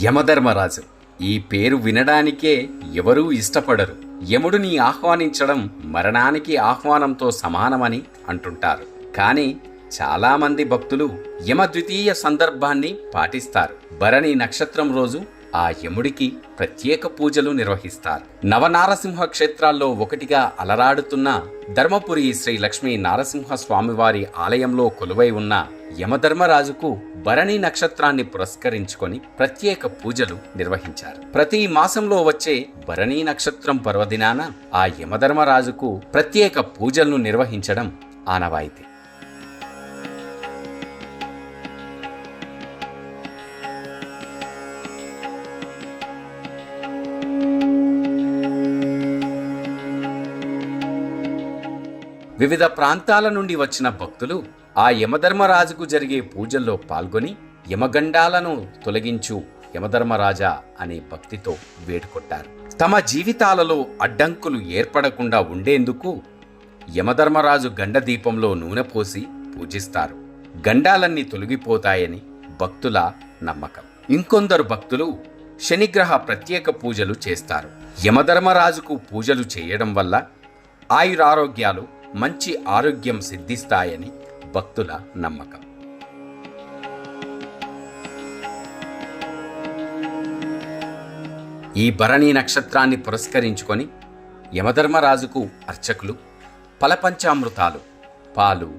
యమధర్మరాజు ఈ పేరు వినడానికే ఎవరూ ఇష్టపడరు. యముడిని ఆహ్వానించడం మరణానికి ఆహ్వానంతో సమానమని అంటుంటారు. కానీ చాలామంది భక్తులు యమద్వితీయ సందర్భాన్ని పాటిస్తారు. భరణి నక్షత్రం రోజు ఆ యముడికి ప్రత్యేక పూజలు నిర్వహిస్తారు. నవనారసింహ క్షేత్రాల్లో ఒకటిగా అలరాడుతున్న ధర్మపురి శ్రీ లక్ష్మీ నారసింహ స్వామివారి ఆలయంలో కొలువై ఉన్న యమధర్మరాజుకు భరణి నక్షత్రాన్ని పురస్కరించుకొని ప్రత్యేక పూజలు నిర్వహించారు. ప్రతి మాసంలో వచ్చే భరణి నక్షత్రం పర్వదినాన ఆ యమధర్మరాజుకు ప్రత్యేక పూజలను నిర్వహించడం ఆనవాయితీ. వివిధ ప్రాంతాల నుండి వచ్చిన భక్తులు ఆ యమధర్మరాజుకు జరిగే పూజల్లో పాల్గొని యమగండాలను తొలగించు యమధర్మరాజా అనే భక్తితో వేడుకొట్టారు. తమ జీవితాలలో అడ్డంకులు ఏర్పడకుండా ఉండేందుకు యమధర్మరాజు గండ దీపంలో నూనె పోసి పూజిస్తారు. గండాలన్నీ తొలగిపోతాయని భక్తుల నమ్మకం. ఇంకొందరు భక్తులు శనిగ్రహ ప్రత్యేక పూజలు చేస్తారు. యమధర్మరాజుకు పూజలు చేయడం వల్ల ఆయురారోగ్యాలు, మంచి ఆరోగ్యం సిద్ధిస్తాయని భక్తుల నమ్మకం. ఈ భరణి నక్షత్రాన్ని పురస్కరించుకొని యమధర్మరాజుకు అర్చకులు ఫలపంచామృతాలు, పాలు,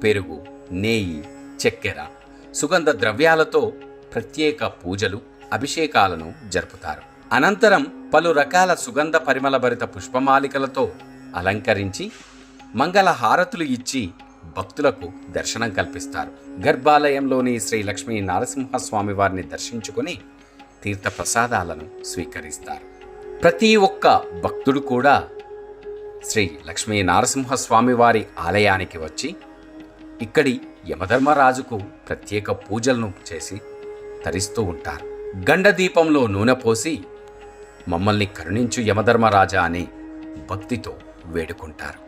పెరుగు, నేయి, చక్కెర, సుగంధ ద్రవ్యాలతో ప్రత్యేక పూజలు, అభిషేకాలను జరుపుతారు. అనంతరం పలు రకాల సుగంధ పరిమళభరిత పుష్పమాలికలతో అలంకరించి మంగళ హారతులు ఇచ్చి భక్తులకు దర్శనం కల్పిస్తారు. గర్భాలయంలోని శ్రీ లక్ష్మీ నారసింహస్వామి వారిని దర్శించుకుని తీర్థప్రసాదాలను స్వీకరిస్తారు. ప్రతి ఒక్క భక్తుడు కూడా శ్రీ లక్ష్మీ నారసింహస్వామి వారి ఆలయానికి వచ్చి ఇక్కడి యమధర్మరాజుకు ప్రత్యేక పూజలను చేసి తరిస్తూ ఉంటారు. గండ దీపంలో నూనె పోసి మమ్మల్ని కరుణించు యమధర్మరాజా అని భక్తితో వేడుకుంటారు.